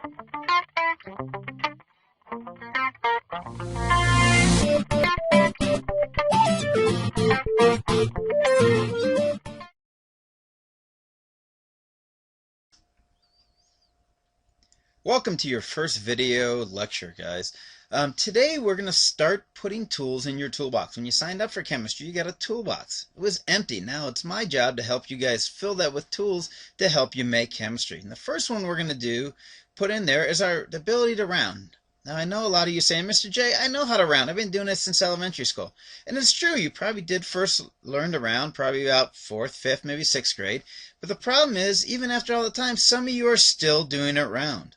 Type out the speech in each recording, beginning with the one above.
Welcome to your first video lecture, guys. Today we're going to start putting tools in your toolbox. When you signed up for chemistry, you got a toolbox. It was empty. Now it's my job to help you guys fill that with tools to help you make chemistry. And the first one we're going to put in there is the ability to round. Now I know a lot of you saying, Mr. J, I know how to round. I've been doing this since elementary school. And it's true, you probably did first learn to round, probably about 4th, 5th, maybe 6th grade. But the problem is, even after all the time, some of you are still doing it wrong.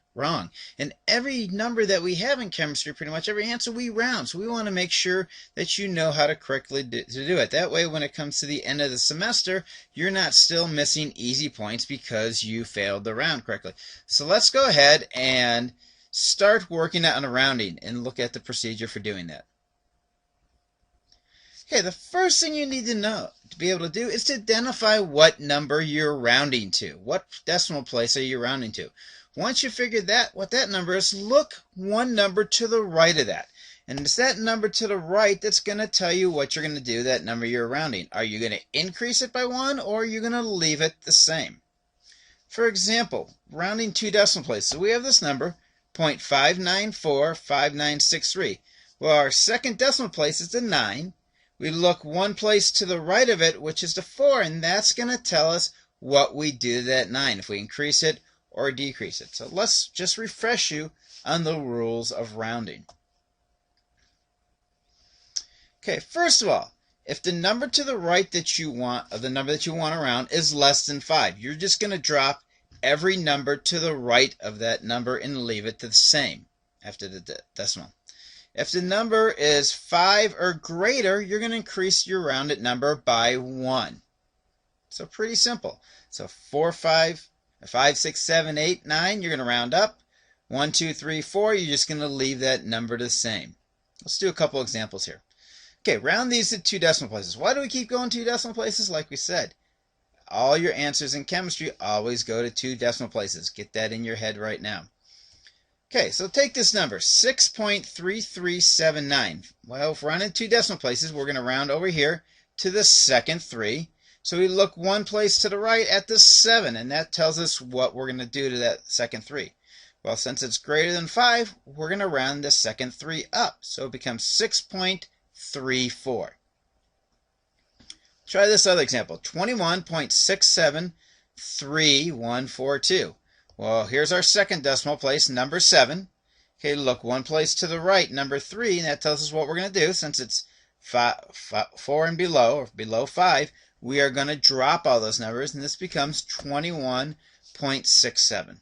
And every number that we have in chemistry, pretty much every answer we round. So we want to make sure that you know how to correctly do it. That way when it comes to the end of the semester, you're not still missing easy points because you failed to round correctly. So let's go ahead and start working on rounding and look at the procedure for doing that. Okay, the first thing you need to know to be able to do is to identify what number you're rounding to. What decimal place are you rounding to? Once you figure what that number is, look one number to the right of that. And it's that number to the right that's going to tell you what you're going to do, that number you're rounding. Are you going to increase it by 1 or are you going to leave it the same? For example, rounding 2 decimal places, we have this number, 0.5945963. Well, our second decimal place is the 9. We look one place to the right of it, which is the 4, and that's going to tell us what we do to that 9, if we increase it or decrease it. So let's just refresh you on the rules of rounding. Okay, first of all, if the number to the right that you want, or the number that you want to round, is less than 5, you're just going to drop every number to the right of that number and leave it the same after the decimal. If the number is 5 or greater, you're going to increase your rounded number by 1. So pretty simple. So 5, 6, 7, 8, 9, you're going to round up. 1, 2, 3, 4, you're just going to leave that number the same. Let's do a couple examples here. Okay, round these to 2 decimal places. Why do we keep going 2 decimal places? Like we said, all your answers in chemistry always go to 2 decimal places. Get that in your head right now. Okay, so take this number, 6.3379. Well, if we're running 2 decimal places, we're going to round over here to the second 3. So we look one place to the right at the 7, and that tells us what we're going to do to that second 3. Well, since it's greater than 5, we're going to round the second 3 up. So it becomes 6.34. Try this other example, 21.673142. Well, here's our second decimal place, number 7. Okay, look one place to the right, number 3, and that tells us what we're going to do. Since it's 4 and below, or below 5, we are going to drop all those numbers, and this becomes 21.67.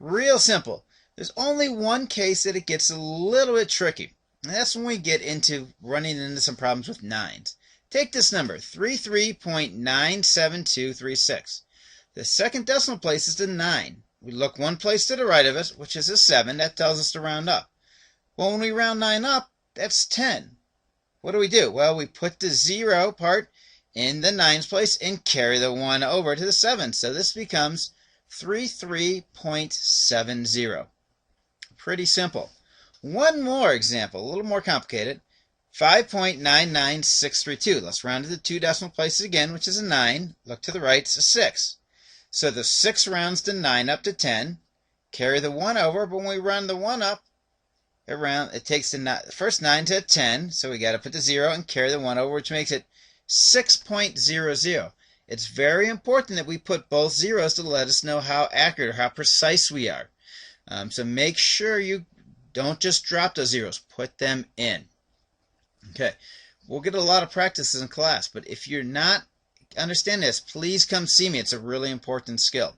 Real simple. There's only one case that it gets a little bit tricky, and that's when we get into running into some problems with 9s. Take this number, 33.97236. The second decimal place is the 9. We look one place to the right of it, which is a 7. That tells us to round up. Well, when we round 9 up, that's 10. What do? Well, we put the 0 part in the 9's place and carry the 1 over to the 7. So this becomes 33.70. Pretty simple. One more example, a little more complicated. 5.99632. Let's round to the 2 decimal places again, which is a 9. Look to the right, it's a 6. So the 6 rounds the 9 up to 10. Carry the 1 over, but when we round the 1 up, it takes the first 9 to 10. So we got to put the 0 and carry the 1 over, which makes it 6.00. It's very important that we put both zeros to let us know how accurate or how precise we are. So make sure you don't just drop those zeros. Put them in. Okay, we'll get a lot of practices in class, but if you're not understanding this, please come see me. It's a really important skill.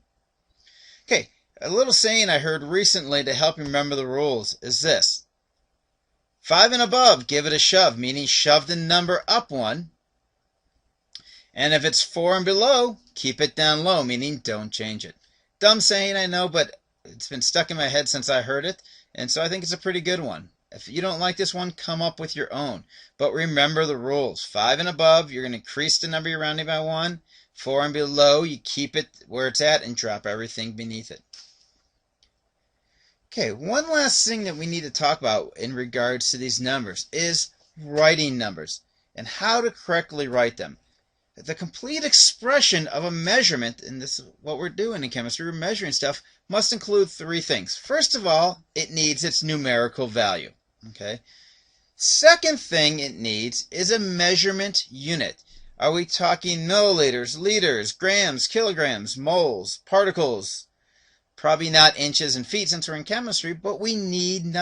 Okay, a little saying I heard recently to help you remember the rules is this. 5 and above, give it a shove, meaning shove the number up 1. And if it's 4 and below, keep it down low, meaning don't change it. Dumb saying, I know, but it's been stuck in my head since I heard it, and so I think it's a pretty good one. If you don't like this one, come up with your own. But remember the rules. 5 and above, you're going to increase the number you're rounding by 1. 4 and below, you keep it where it's at and drop everything beneath it. Okay, one last thing that we need to talk about in regards to these numbers is writing numbers and how to correctly write them. The complete expression of a measurement, and this is what we're doing in chemistry, we're measuring stuff, must include three things. First of all, it needs its numerical value. Okay. Second thing it needs is a measurement unit. Are we talking milliliters, liters, grams, kilograms, moles, particles? Probably not inches and feet since we're in chemistry, but we need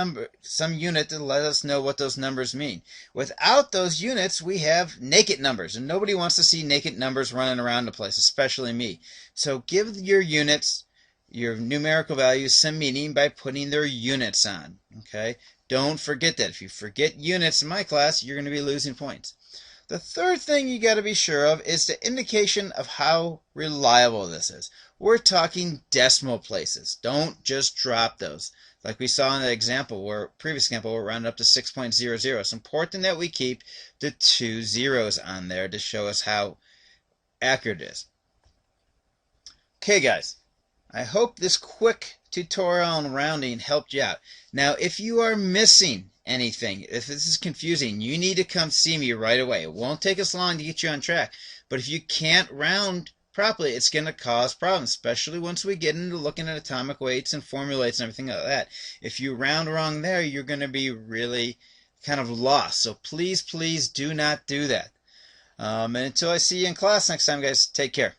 some unit to let us know what those numbers mean. Without those units, we have naked numbers, and nobody wants to see naked numbers running around the place, especially me. So give your units, your numerical values, some meaning by putting their units on. Okay? Don't forget that. If you forget units in my class, you're going to be losing points. The third thing you got to be sure of is the indication of how reliable this is. We're talking decimal places. Don't just drop those. Like we saw in the previous example, we're rounded up to 6.00. It's important that we keep the 2 zeros on there to show us how accurate it is. Okay, guys. I hope this quick tutorial on rounding helped you out. Now, if you are missing anything, if this is confusing, you need to come see me right away. It won't take us long to get you on track. But if you can't round properly, it's going to cause problems, especially once we get into looking at atomic weights and formulates and everything like that. If you round wrong there, you're going to be really kind of lost. So please, please do not do that. And until I see you in class next time, guys, take care.